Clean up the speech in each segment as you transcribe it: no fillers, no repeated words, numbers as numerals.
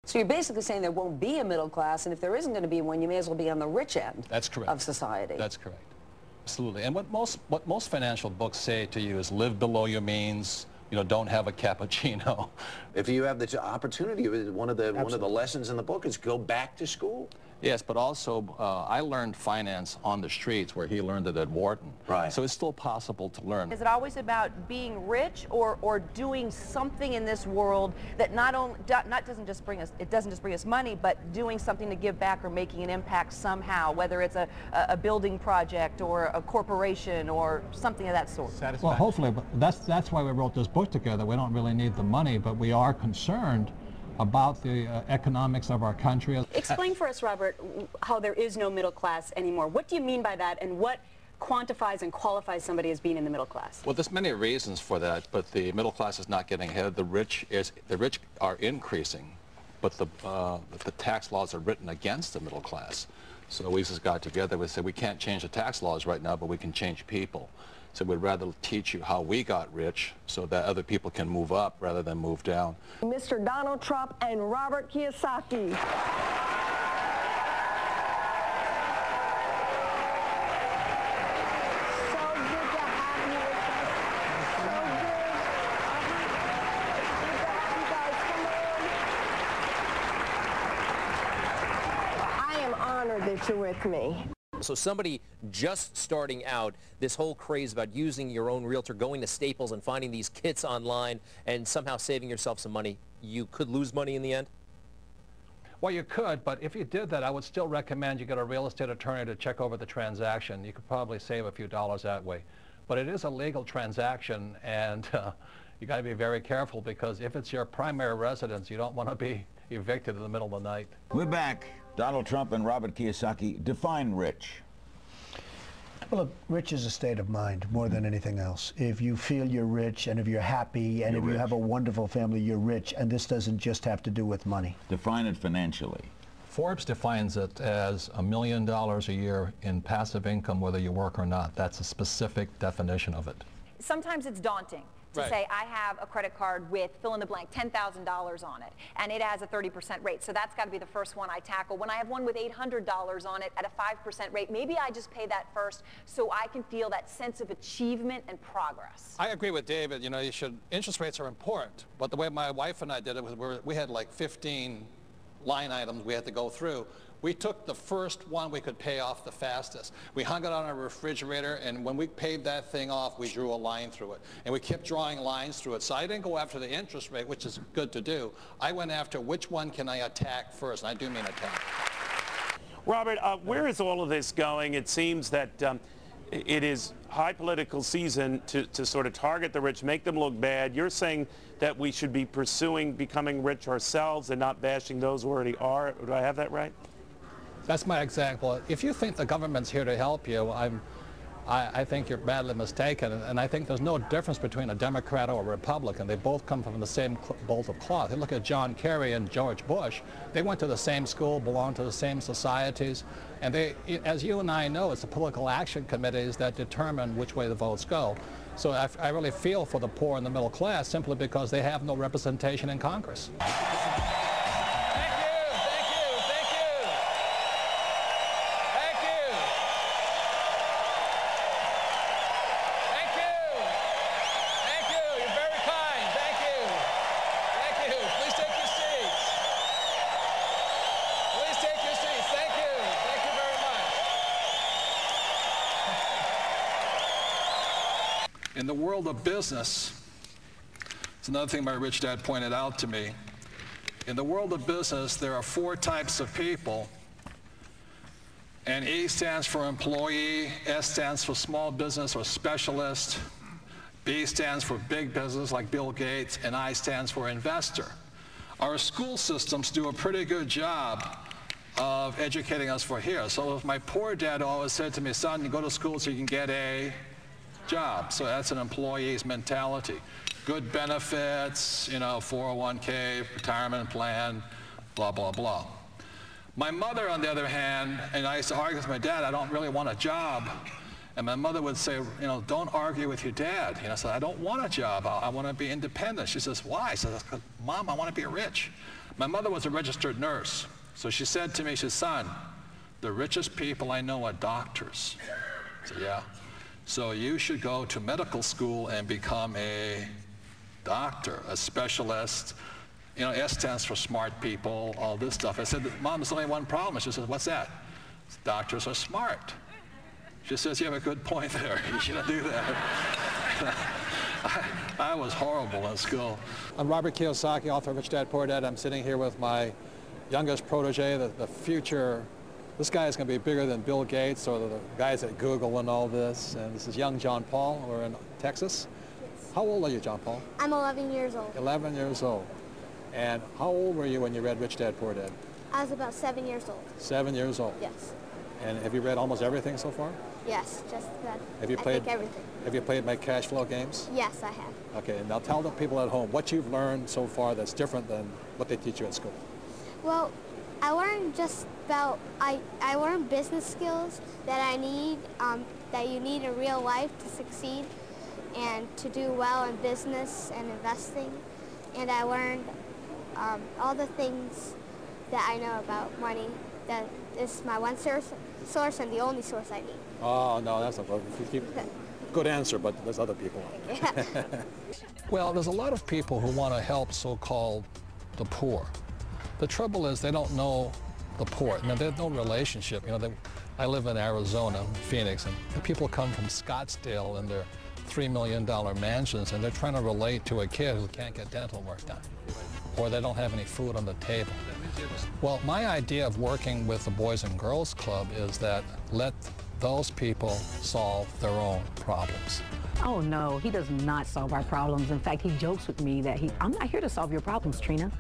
So you're basically saying there won't be a middle class, and if there isn't going to be one, you may as well be on the rich end. That's correct. Of society. That's correct. Absolutely. And what most financial books say to you is live below your means. You know, don't have a cappuccino. If you have the opportunity, one of the lessons in the book is go back to school. Yes, but also I learned finance on the streets where he learned it at Wharton. Right. So it's still possible to learn. Is it always about being rich or doing something in this world that doesn't just bring us money, but doing something to give back or making an impact somehow, whether it's a building project or a corporation or something of that sort? Well, hopefully, but that's why we wrote this book together. We don't really need the money, but we are concerned about the economics of our country. Explain for us, Robert, how there is no middle class anymore. What do you mean by that, and what quantifies and qualifies somebody as being in the middle class? Well, there's many reasons for that, but the middle class is not getting ahead. The rich are increasing, but the tax laws are written against the middle class. So we just got together. We said we can't change the tax laws right now, but we can change people. So we'd rather teach you how we got rich so that other people can move up rather than move down. Mr. Donald Trump and Robert Kiyosaki. That you're with me. So somebody just starting out, this whole craze about using your own realtor, going to Staples and finding these kits online and somehow saving yourself some money, you could lose money in the end? Well, you could, but if you did that, I would still recommend you get a real estate attorney to check over the transaction. You could probably save a few dollars that way. But it is a legal transaction, and you got to be very careful, because if it's your primary residence, you don't want to be evicted in the middle of the night. We're back. Donald Trump and Robert Kiyosaki. Define rich. Well, look, rich is a state of mind more than anything else. If you feel you're rich, and if you're happy, and if you have a wonderful family, you're rich. And this doesn't just have to do with money. Define it financially. Forbes defines it as $1 million a year in passive income, whether you work or not. That's a specific definition of it. Sometimes it's daunting to say, I have a credit card with fill in the blank, $10,000 on it, and it has a 30% rate. So that's got to be the first one I tackle. When I have one with $800 on it at a 5% rate, maybe I just pay that first so I can feel that sense of achievement and progress. I agree with David. You know, interest rates are important, but the way my wife and I did it was we had like 15 line items we had to go through. We took the first one we could pay off the fastest. We hung it on our refrigerator, and when we paid that thing off, we drew a line through it. And we kept drawing lines through it. So I didn't go after the interest rate, which is good to do. I went after which one can I attack first, and I do mean attack. Robert, where is all of this going? It seems that it is high political season to sort of target the rich, make them look bad. You're saying that we should be pursuing becoming rich ourselves and not bashing those who already are. Do I have that right? That's my example. If you think the government's here to help you, I think you're badly mistaken. And I think there's no difference between a Democrat or a Republican. They both come from the same bolt of cloth. You look at John Kerry and George Bush. They went to the same school, belonged to the same societies. And they, as you and I know, it's the political action committees that determine which way the votes go. So I really feel for the poor and the middle class simply because they have no representation in Congress. In the world of business, it's another thing my rich dad pointed out to me. In the world of business, there are 4 types of people, and E stands for employee, S stands for small business or specialist, B stands for big business like Bill Gates, and I stands for investor. Our school systems do a pretty good job of educating us for here. So my poor dad always said to me, son, you go to school so you can get a job. So that's an employee's mentality. Good benefits, you know, 401k, retirement plan, blah, blah, blah. My mother, on the other hand, and I used to argue with my dad, I don't really want a job. And my mother would say, you know, don't argue with your dad. You know, so I don't want a job. I want to be independent. She says, why? I said, Mom, I want to be rich. My mother was a registered nurse, so she said to me, she said, son, the richest people I know are doctors. I said, yeah. So you should go to medical school and become a doctor, a specialist. You know, S stands for smart people, all this stuff. I said, Mom, there's only one problem. She says, what's that? Doctors are smart. She says, you have a good point there. You shouldn't do that. I was horrible in school. I'm Robert Kiyosaki, author of Rich Dad, Poor Dad. I'm sitting here with my youngest protege, the future. This guy is going to be bigger than Bill Gates or the guys at Google and all this. And this is young John Paul. We're in Texas. How old are you, John Paul? I'm 11 years old. 11 years old. And how old were you when you read Rich Dad, Poor Dad? I was about 7 years old. 7 years old? Yes. And have you read almost everything so far? Yes, just that. Have you played, I think everything. Have you played my cash flow games? Yes, I have. Okay, now tell the people at home what you've learned so far that's different than what they teach you at school. Well, I learned just about, I learned business skills that I need, that you need in real life to succeed and to do well in business and investing. And I learned all the things that I know about money. That is my one source and the only source I need. Oh, no, that's not good answer, but there's other people. Yeah. Well, there's a lot of people who want to help so-called the poor. The trouble is they don't know the poor. Now, there's no relationship. You know, I live in Arizona, Phoenix, and the people come from Scottsdale and their $3 million mansions, and they're trying to relate to a kid who can't get dental work done, or they don't have any food on the table. Well, my idea of working with the Boys and Girls Club is that let those people solve their own problems. Oh, no, he does not solve our problems. In fact, he jokes with me that I'm not here to solve your problems, Trina.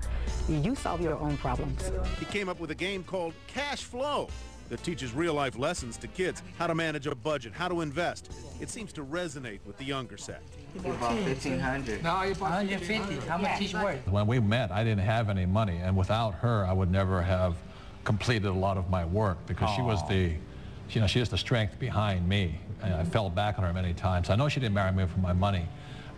You solve your own problems. He came up with a game called Cash Flow that teaches real-life lessons to kids, how to manage a budget, how to invest. It seems to resonate with the younger set. About 1,500. No, you bought 150. How much is worth? When we met, I didn't have any money, and without her, I would never have completed a lot of my work because she was the, you know, she is the strength behind me. And I fell back on her many times. I know she didn't marry me for my money,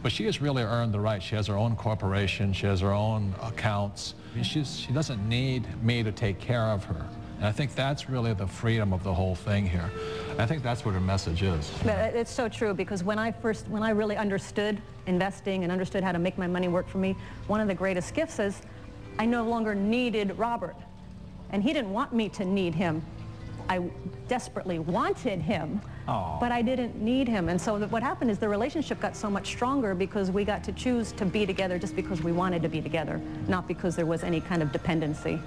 but she has really earned the right. She has her own corporation. She has her own accounts. She doesn't need me to take care of her. And I think that's really the freedom of the whole thing here. I think that's what her message is. It's so true, because when I really understood investing and understood how to make my money work for me, one of the greatest gifts is I no longer needed Robert. And he didn't want me to need him. I desperately wanted him, but I didn't need him. And so what happened is the relationship got so much stronger because we got to choose to be together just because we wanted to be together, not because there was any kind of dependency.